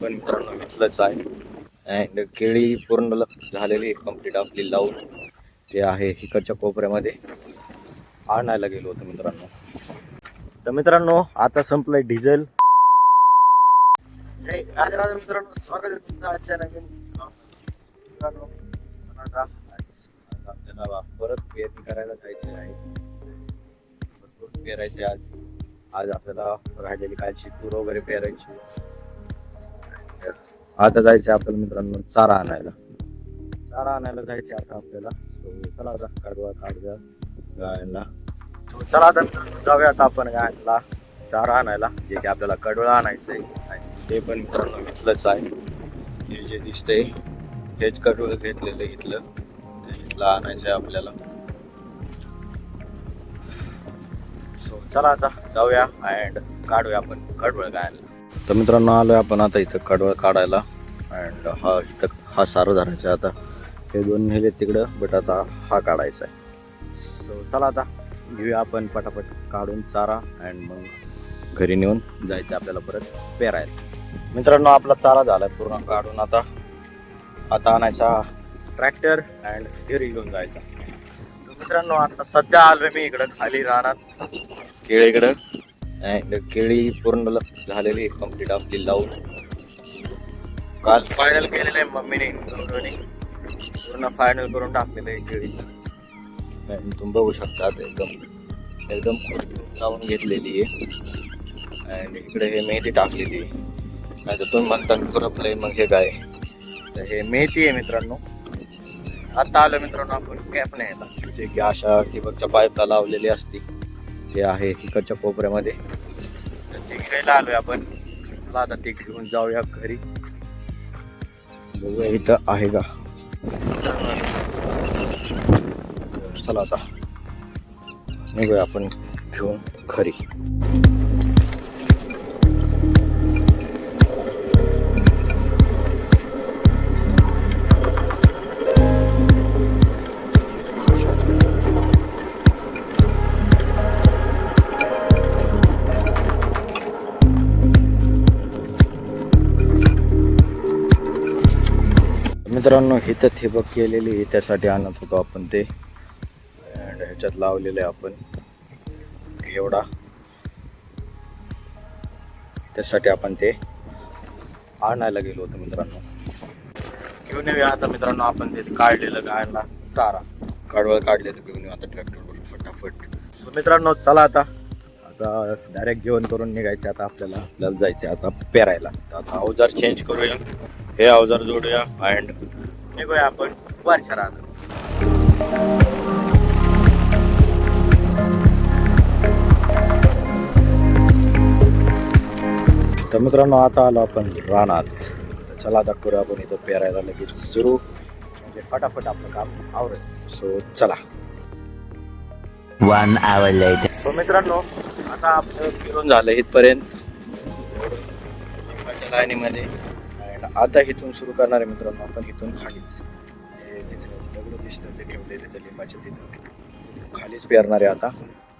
पण मित्रांनो इथलंच आहे अँड केळी पूर्ण झालेली कंप्लीट आपली लावून ते आहे इकडच्या कोपऱ्यामध्ये आणायला गेलो होतो मित्रांनो. तर मित्रांनो आता संपलंय डिझेल. राजा मित्रांनो स्वागत आहे तुमचं आजच्या नवीन मित्रांनो. आपल्याला परत पेरणी करायला जायचे आहे. भरपूर पेरायचे आज आपल्याला राहिलेली कालची तूर वगैरे पेरायची. आता जायचं आपल्याला मित्रांनो चारा आणायला जायचे आता आपल्याला. चला आता काढूया गायला. चला आता जाऊया आता आपण गायला चारा आणायला, जे की आपल्याला कडवळा आणायचंय. ते पण मित्रांनो इथलंच आहे. हे जे दिसतंय हेच कडवळ घेतलेलं इथलं आणायचंय आपल्याला. सो चला आता जाऊया अँड काढूया आपण कडवळ गायला. तर मित्रांनो आलोय आपण आता इथं कडवळ काढायला अँड हा सारं धरायचा. आता हे दोन नेले तिकडं, बट आता हा काढायचा आहे. सो चला आता घेऊया आपण पटापट काढून चारा अँड मग घरी नेऊन जायचं आपल्याला परत पेरायला. मित्रांनो आपला चारा झालाय पूर्ण काढून. आता आणायचा ट्रॅक्टर अँड घरी घेऊन जायचा. मित्रांनो आता सध्या आलोय मी इकडं खाली राहणार केळीकडं अँड केळी पूर्ण झालेली कंप्लीट आपली लावून काल फायनल केलेलं आहे मम्मीने. पूर्ण फायनल करून टाकलेलं आहे केळीचं अँड तुम्ही बघू शकता एकदम लावून घेतलेली आहे. अँड इकडे हे मेथी टाकलेली आहे. नाही तर तुम्ही म्हणता खुरपलंय मग हे काय, तर हे मेथी आहे मित्रांनो. आता आलं मित्रांनो आपण कॅप नाही येतात जे की अशा ठिबकच्या पाईपला लावलेली असते. ते आहे इकडच्या कोपऱ्यामध्ये, तर ते घ्यायला आलोय आपण. चला आता ते घेऊन जाऊया घरी. बघूया इथं आहे का. चला आता निघूया आपण घेऊन घरी. मित्रांनो इथं ठिबक केलेली त्यासाठी आणत होतो आपण ते. ह्याच्यात लावलेलं आहे आपण एवढा, त्यासाठी आपण ते आणायला गेलो होतो मित्रांनो. घेऊन येऊया आता मित्रांनो आपण ते काढलेलं गायला चारा कडवळ काढलेलं घेऊन येऊ आता ट्रॅक्टरवरून फटाफट. सो मित्रांनो चला आता डायरेक्ट जेवण करून निघायचे. आता आपल्याला जायचे आता पेरायला. आता अवजार चेंज करूया, हे अवजार जोडूया अँड निघूया आपण वरच्या राहणार. तर मित्रांनो आता आलो आपण रानात. चला आता करू आपण इथं पेरायला लगेच सुरू, म्हणजे फटाफट आपलं काम आवरेल. सो चला. 1 hour later. सो मित्रांनो आता आपलं फिरून झालं इथपर्यंत लिंबाच्या लाईनीमध्ये. आता इथून सुरू करणार आहे मित्रांनो आपण. इथून खालीच तिथं दगड दिसतं ते ठेवलेले तर लिंबाच्या तिथं खालीच पेरणार आहे आता,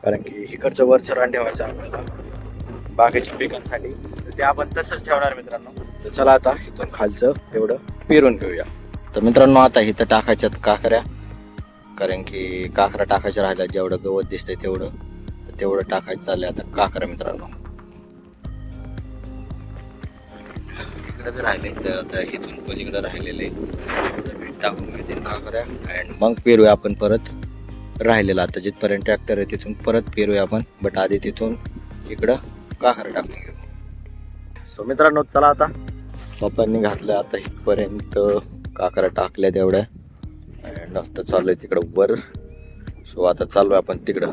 कारण की इकडचं वरचं रान ठेवायचं आपल्याला बागेच्या पिकांसाठी, तर ते आपण तसंच ठेवणार मित्रांनो. तर चला आता इथून खालचं एवढं पेरून घेऊया. तर मित्रांनो आता इथं टाकायच्यात काकऱ्या, कारण की काकरा टाकायच्या राहिल्या. जेवढं गवत दिसतंय तेवढं टाकायचं चाललंय आता काकरा मित्रांनो. इकडे जर राहिले तर आता इथून पलीकडे राहिलेले टाकून घेतील काकऱ्या अँड मग पेरूया आपण परत राहिलेला. आता जिथपर्यंत ट्रॅक्टर आहे तिथून परत पेरूया आपण, बट आधी तिथून इकडं काकऱ्या टाकून घेऊ. सो मित्रांनो चला आता पप्पांनी घातलं आता इथपर्यंत काकऱ्या टाकल्या तेवढ्या अँड आता चालू आहे तिकडं वर. सो आता चालू आहे आपण तिकडं.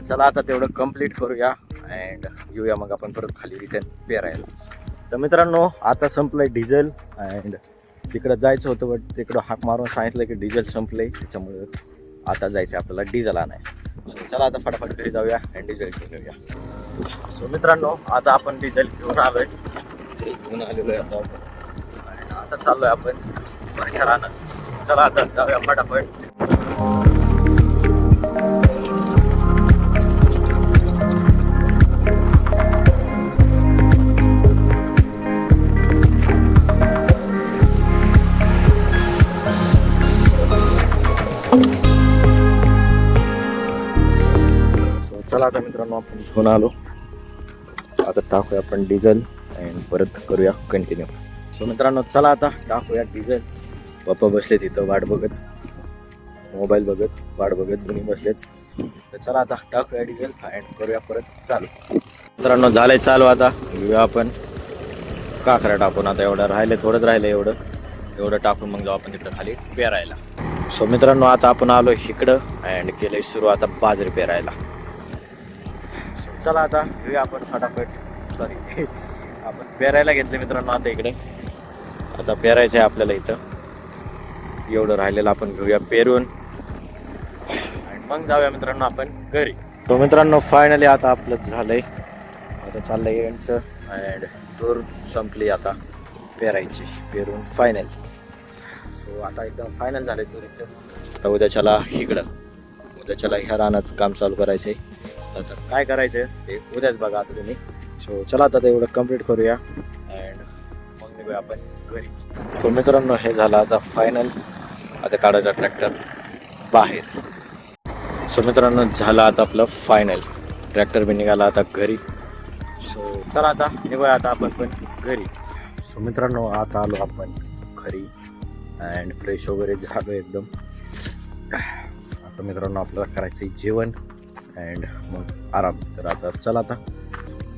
चला आता तेवढं कंप्लीट करूया अँड येऊया मग आपण परत खाली रिटर्न पेरायला. तर मित्रांनो आता संपलंय डिझेल अँड तिकडं जायचं होतं, बट तिकडं हाक मारून सांगितलं की डिझेल संपलंय, त्याच्यामुळे आता जायचं आपल्याला डिझेल आणायला. सो चला आता फटाफट घरी जाऊया अँड डिझेल घेऊन येऊया. सो मित्रांनो आता आपण डिझेल घेऊन आलोय, घेऊन आलेलो आहे आता चाललोय आपण वरच्या रानात. चला आता जाऊया फटाफट. चला आता मित्रांनो आपण घेऊन आलो. आता टाकूया आपण डिझेल अँड परत करूया कंटिन्यू. सो मित्रांनो चला आता टाकूया डिझेल. पप्पा बसले तिथं वाट बघत, मोबाईल बघत वाट बघत दोन्ही बसलेत. तर चला आता टाकूया डिझेल अँड करूया परत चालू. मित्रांनो झालंय चालू. आता घेऊया आपण काकरा टाकून. आता एवढं राहिलं, थोडंच राहिलं एवढं टाकून मग जाऊ आपण तिथं खाली पेरायला. सो मित्रांनो आता आपण आलो इकडं अँड केलंय सुरू आता बाजरी पेरायला. सो चला आता घेऊया आपण फटाफट. सॉरी आपण पेरायला घेतले मित्रांनो. आता इकडे आता पेरायचं आहे आपल्याला. इथं एवढं राहिलेलं आपण घेऊया पेरून आणि मग जाऊया मित्रांनो आपण घरी. तो मित्रांनो फायनली आता आपलं झालंय. आता चाललंय एंडचं अँड तूर संपली आता पेरायची, पेरून फायनल. सो आता एकदम फायनल झालंय तुरीचं. आता उद्याच्याला उद्याच्याला ह्या रानात काम चालू करायचंय. तर काय करायचं ते उद्याच बघा आता तुम्ही. सो चला आता एवढं कंप्लीट करूया अँड मग निघूया आपण घरी. सो मित्रांनो हे झालं आता फायनल. आता काढायचा ट्रॅक्टर बाहेर. सो मित्रांनो झालं आता आपलं फायनल. ट्रॅक्टर बी निघाला आता घरी. सो चला आता निघूया आता आपण पण घरी. सो मित्रांनो आता आलो आपण घरी अँड फ्रेश वगैरे झालो एकदम. आता मित्रांनो आपल्याला करायचं आहे जेवण अँड मग आराम. तर आता चला आता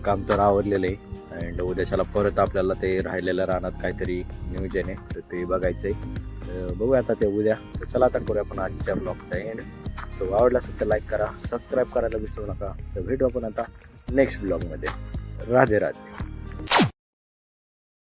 काम तर आवडलेलं आहे अँड उद्याच्याला परत आपल्याला ते राहिलेलं रानात काहीतरी नियोजन आहे तर ते बघायचं आहे. बघूया आता ते उद्या. तर चला आता करूया आपण आजच्या ब्लॉगचा एंड. सो आवडला असेल तर लाईक करा, सबस्क्राईब करायला विसरू नका. तर भेटू आपण आता नेक्स्ट ब्लॉगमध्ये. राधे राधे.